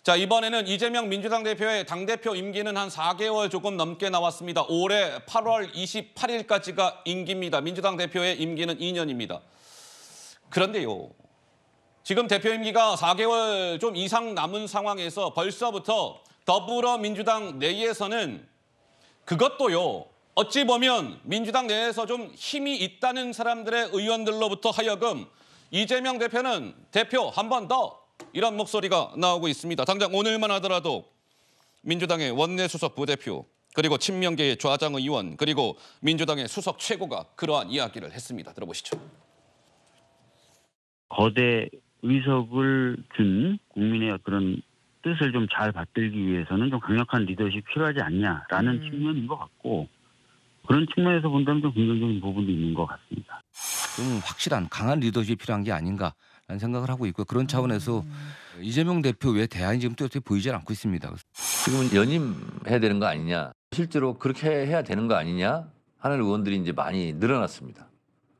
자, 이번에는 이재명 민주당 대표의 당대표 임기는 한 4개월 조금 넘게 나왔습니다. 올해 8월 28일까지가 임기입니다. 민주당 대표의 임기는 2년입니다. 그런데요, 지금 대표 임기가 4개월 좀 이상 남은 상황에서 벌써부터 더불어민주당 내에서는 그것도요, 어찌 보면 민주당 내에서 좀 힘이 있다는 사람들의 의원들로부터 하여금 이재명 대표는 대표 한 번 더, 이런 목소리가 나오고 있습니다. 당장 오늘만 하더라도 민주당의 원내 수석 부대표, 그리고 친명계의 좌장 의원, 그리고 민주당의 수석 최고가 그러한 이야기를 했습니다. 들어보시죠. 거대 의석을 준 국민의 그런 뜻을 좀 잘 받들기 위해서는 좀 강력한 리더십이 필요하지 않냐라는 측면인 것 같고, 그런 측면에서 본다면 좀 긍정적인 부분도 있는 것 같습니다. 좀 확실한 강한 리더십이 필요한 게 아닌가라는 생각을 하고 있고요. 그런 차원에서 이재명 대표 외 대안이 지금 또 보이지 않고 있습니다. 지금은 연임해야 되는 거 아니냐, 실제로 그렇게 해야 되는 거 아니냐 하는 의원들이 이제 많이 늘어났습니다.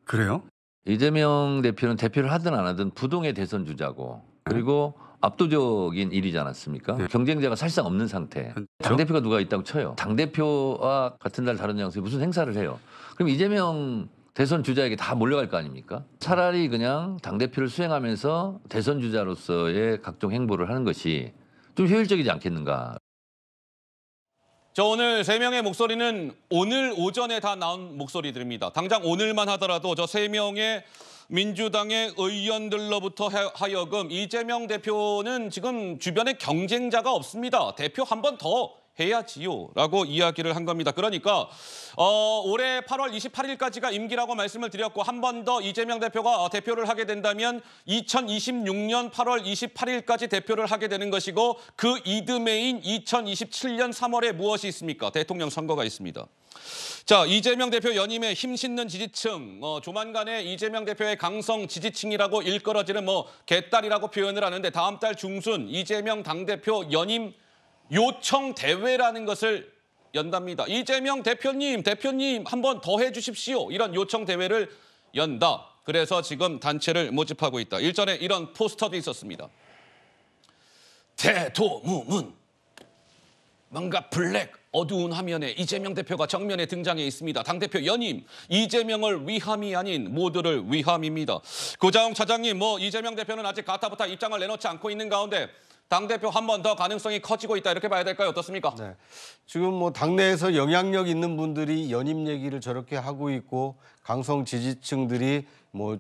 그래요? 이재명 대표는 대표를 하든 안 하든 부동의 대선 주자고, 그리고 압도적인 일이지 않았습니까? 네. 경쟁자가 사실상 없는 상태. 그렇죠? 당대표가 누가 있다고 쳐요. 당대표와 같은 날 다른 장소에 무슨 행사를 해요. 그럼 이재명 대선 주자에게 다 몰려갈 거 아닙니까? 차라리 그냥 당대표를 수행하면서 대선 주자로서의 각종 행보를 하는 것이 좀 효율적이지 않겠는가. 저 오늘 3명의 목소리는 오늘 오전에 다 나온 목소리들입니다. 당장 오늘만 하더라도 저 3명의 민주당의 의원들로부터 하여금 이재명 대표는 지금 주변에 경쟁자가 없습니다. 대표 한 번 더 해야지요 라고 이야기를 한 겁니다. 그러니까 올해 8월 28일까지가 임기라고 말씀을 드렸고, 한 번 더 이재명 대표가 대표를 하게 된다면 2026년 8월 28일까지 대표를 하게 되는 것이고, 그 이듬해인 2027년 3월에 무엇이 있습니까? 대통령 선거가 있습니다. 자, 이재명 대표 연임에 힘싣는 지지층, 조만간에 이재명 대표의 강성 지지층이라고 일컬어지는 개딸이라고 표현을 하는데, 다음 달 중순 이재명 당대표 연임 요청 대회라는 것을 연답니다. 이재명 대표님 한 번 더 해주십시오. 이런 요청 대회를 연다. 그래서 지금 단체를 모집하고 있다. 일전에 이런 포스터도 있었습니다. 대도무문. 뭔가 블랙, 어두운 화면에 이재명 대표가 정면에 등장해 있습니다. 당대표 연임, 이재명을 위함이 아닌 모두를 위함입니다. 고자홍 차장님, 이재명 대표는 아직 가타부타 입장을 내놓지 않고 있는 가운데 당대표 한 번 더 가능성이 커지고 있다, 이렇게 봐야 될까요? 어떻습니까? 네. 지금 당내에서 영향력 있는 분들이 연임 얘기를 저렇게 하고 있고, 강성 지지층들이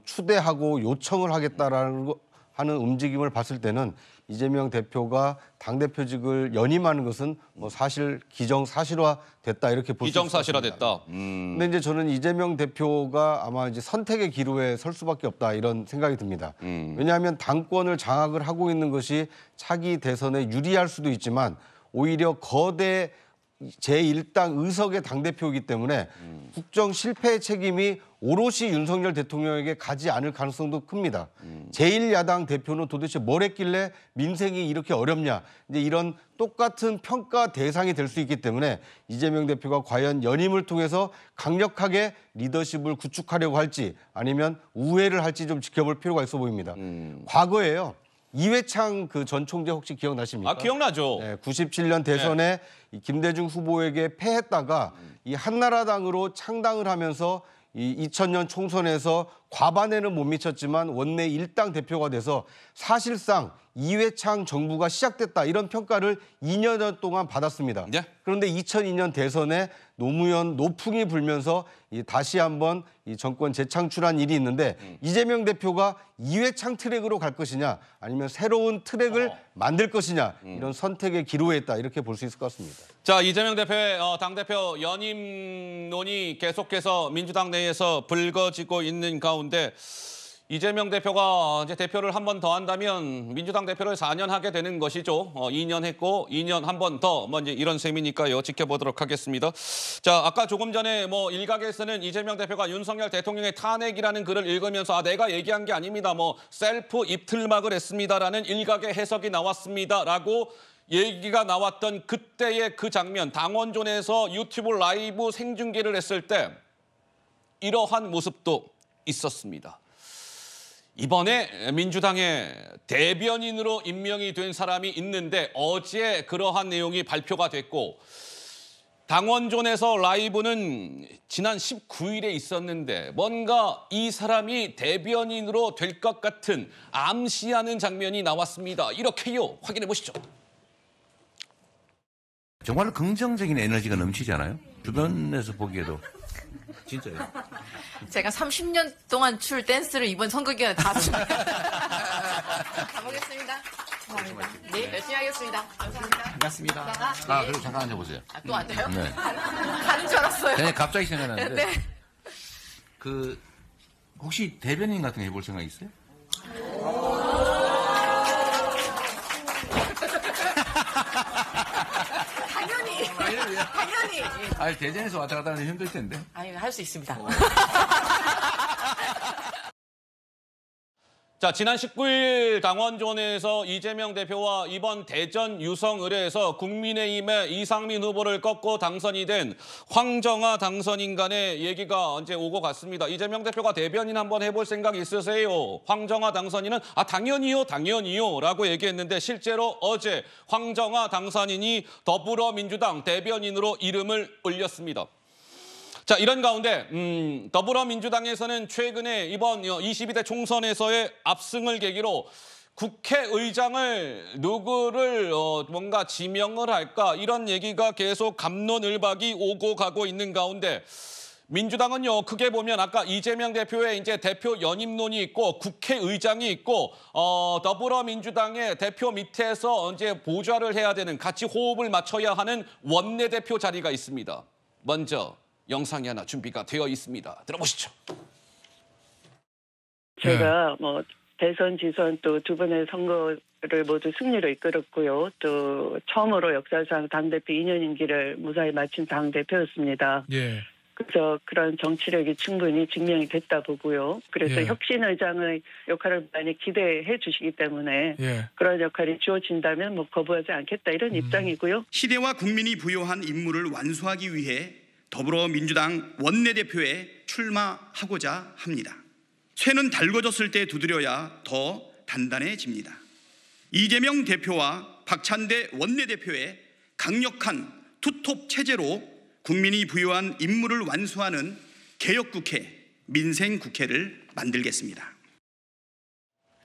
추대하고 요청을 하겠다라는 하는 움직임을 봤을 때는 이재명 대표가 당대표직을 연임하는 것은 사실 기정사실화 됐다, 이렇게 볼 수 있습니다. 기정사실화 됐다. 근데 이제 저는 이재명 대표가 아마 이제 선택의 기로에 설 수밖에 없다, 이런 생각이 듭니다. 왜냐하면 당권을 장악을 하고 있는 것이 차기 대선에 유리할 수도 있지만, 오히려 거대 제1당 의석의 당대표이기 때문에 국정 실패의 책임이 오롯이 윤석열 대통령에게 가지 않을 가능성도 큽니다. 제1야당 대표는 도대체 뭘 했길래 민생이 이렇게 어렵냐, 이제 이런 똑같은 평가 대상이 될 수 있기 때문에 이재명 대표가 과연 연임을 통해서 강력하게 리더십을 구축하려고 할지, 아니면 우회를 할지 좀 지켜볼 필요가 있어 보입니다. 과거에요, 이회창 전 총재 혹시 기억나십니까? 기억나죠. 네, 97년 대선에 이 김대중 후보에게 패했다가 이 한나라당으로 창당을 하면서 이 2000년 총선에서 과반에는 못 미쳤지만 원내 1당 대표가 돼서 사실상 이회창 정부가 시작됐다, 이런 평가를 2년 동안 받았습니다. 네. 그런데 2002년 대선에 노무현 노풍이 불면서 다시 한번 이 정권 재창출한 일이 있는데, 이재명 대표가 이회창 트랙으로 갈 것이냐, 아니면 새로운 트랙을 만들 것이냐, 이런 선택의 기로에 있다, 이렇게 볼 수 있을 것 같습니다. 자, 이재명 대표의 당대표 연임론이 계속해서 민주당 내에서 불거지고 있는 가운데, 이재명 대표가 이제 대표를 한 번 더 한다면 민주당 대표를 4년 하게 되는 것이죠. 2년 했고 2년 한 번 더, 이제 이런 셈이니까요. 지켜보도록 하겠습니다. 자, 아까 조금 전에 일각에서는 이재명 대표가 윤석열 대통령의 탄핵이라는 글을 읽으면서 내가 얘기한 게 아닙니다. 셀프 입틀막을 했습니다라는 일각의 해석이 나왔습니다라고 얘기가 나왔던 그때의 그 장면, 당원존에서 유튜브 라이브 생중계를 했을 때 이러한 모습도 있었습니다. 이번에 민주당의 대변인으로 임명이 된 사람이 있는데 어제 그러한 내용이 발표가 됐고 당원존에서 라이브는 지난 19일에 있었는데 뭔가 이 사람이 대변인으로 될 것 같은 암시하는 장면이 나왔습니다. 이렇게요. 확인해 보시죠. 정말 긍정적인 에너지가 넘치잖아요. 주변에서 보기에도. 진짜요. 제가 30년 동안 출 댄스를 이번 선거 기간에 다 춥니다. 가보겠습니다. 감사합니다. 네, 열심히 하겠습니다. 감사합니다. 반갑습니다. 네. 그리고 잠깐 앉아보세요. 또 앉아요? 네. 가는 줄 알았어요. 그냥 갑자기 생각났는데. 네. 혹시 대변인 같은 거 해볼 생각 있어요? 당연히. 아니, 대전에서 왔다 갔다 하는 힘들 텐데. 아니, 할 수 있습니다. 자, 지난 19일 당원존에서 이재명 대표와 이번 대전 유성을에서 국민의힘의 이상민 후보를 꺾고 당선이 된 황정아 당선인 간의 얘기가 이제 오고 갔습니다. 이재명 대표가 대변인 한번 해볼 생각 있으세요? 황정아 당선인은 당연히요 라고 얘기했는데 실제로 어제 황정아 당선인이 더불어민주당 대변인으로 이름을 올렸습니다. 자, 이런 가운데 더불어민주당에서는 최근에 이번 22대 총선에서의 압승을 계기로 국회의장을 누구를 뭔가 지명을 할까 이런 얘기가 계속 갑론을박이 오고 가고 있는 가운데 민주당은요 크게 보면 아까 이재명 대표의 이제 대표 연임론이 있고 국회의장이 있고 더불어민주당의 대표 밑에서 이제 보좌를 해야 되는 같이 호흡을 맞춰야 하는 원내대표 자리가 있습니다. 먼저 영상이 하나 준비가 되어 있습니다. 들어보시죠. 제가 대선, 지선 또 두 번의 선거를 모두 승리로 이끌었고요. 또 처음으로 역사상 당대표 2년 임기를 무사히 마친 당대표였습니다. 예. 그래서 그런 정치력이 충분히 증명이 됐다 보고요. 그래서 예. 혁신의장의 역할을 많이 기대해 주시기 때문에 예. 그런 역할이 주어진다면 거부하지 않겠다 이런 입장이고요. 시대와 국민이 부여한 임무를 완수하기 위해 더불어민주당 원내대표에 출마하고자 합니다. 쇠는 달궈졌을 때 두드려야 더 단단해집니다. 이재명 대표와 박찬대 원내대표의 강력한 투톱 체제로 국민이 부여한 임무를 완수하는 개혁국회, 민생국회를 만들겠습니다.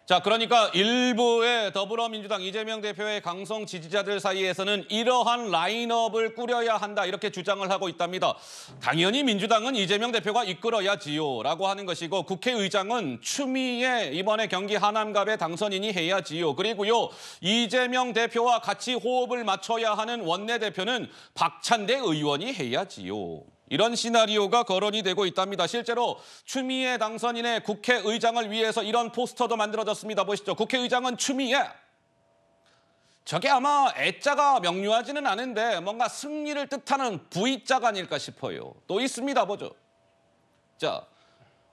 자, 그러니까 일부의 더불어민주당 이재명 대표의 강성 지지자들 사이에서는 이러한 라인업을 꾸려야 한다 이렇게 주장을 하고 있답니다. 당연히 민주당은 이재명 대표가 이끌어야지요 라고 하는 것이고 국회의장은 추미애 이번에 경기 하남갑의 당선인이 해야지요. 그리고요 이재명 대표와 같이 호흡을 맞춰야 하는 원내대표는 박찬대 의원이 해야지요. 이런 시나리오가 거론이 되고 있답니다. 실제로 추미애 당선인의 국회의장을 위해서 이런 포스터도 만들어졌습니다. 보시죠. 국회의장은 추미애. 저게 아마 애자가 명료하지는 않은데 뭔가 승리를 뜻하는 V자가 아닐까 싶어요. 또 있습니다. 보죠. 자,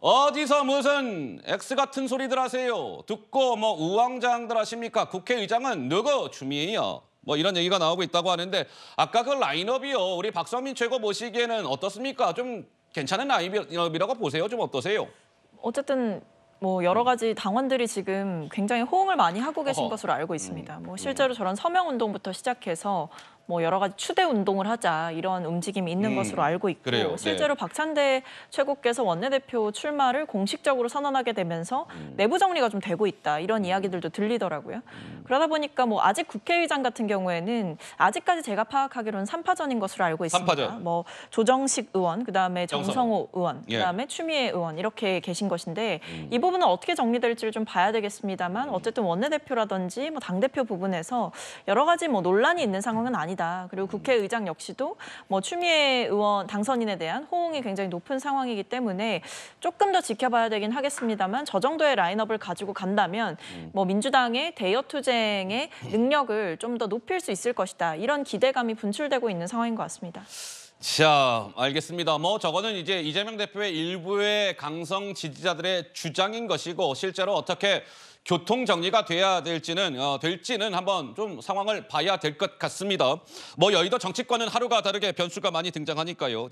어디서 무슨 X 같은 소리들 하세요. 듣고 우왕좌왕들 하십니까? 국회의장은 누구? 추미애요. 이런 얘기가 나오고 있다고 하는데 아까 그 라인업이요. 우리 박성민 최고 보시기에는 어떻습니까? 좀 괜찮은 라인업이라고 보세요. 좀 어떠세요? 어쨌든 여러 가지 당원들이 지금 굉장히 호응을 많이 하고 계신 어허. 것으로 알고 있습니다. 실제로 저런 서명 운동부터 시작해서 여러 가지 추대 운동을 하자 이런 움직임이 있는 것으로 알고 있고 그래요. 실제로 네. 박찬대 최고께서 원내대표 출마를 공식적으로 선언하게 되면서 내부 정리가 좀 되고 있다 이런 이야기들도 들리더라고요. 그러다 보니까 아직 국회의장 같은 경우에는 아직까지 제가 파악하기로는 3파전인 것으로 알고 있습니다. 3파전. 조정식 의원, 그다음에 정성호 의원, 예. 그다음에 추미애 의원 이렇게 계신 것인데 이 부분은 어떻게 정리될지를 좀 봐야 되겠습니다만 어쨌든 원내대표라든지 당대표 부분에서 여러 가지 논란이 있는 상황은 아니다. 그리고 국회의장 역시도 추미애 의원 당선인에 대한 호응이 굉장히 높은 상황이기 때문에 조금 더 지켜봐야 되긴 하겠습니다만 저 정도의 라인업을 가지고 간다면 민주당의 대여 투쟁의 능력을 좀 더 높일 수 있을 것이다. 이런 기대감이 분출되고 있는 상황인 것 같습니다. 자, 알겠습니다. 저거는 이제 이재명 대표의 일부의 강성 지지자들의 주장인 것이고 실제로 어떻게 교통 정리가 돼야 될지는 한번 좀 상황을 봐야 될 것 같습니다. 여의도 정치권은 하루가 다르게 변수가 많이 등장하니까요.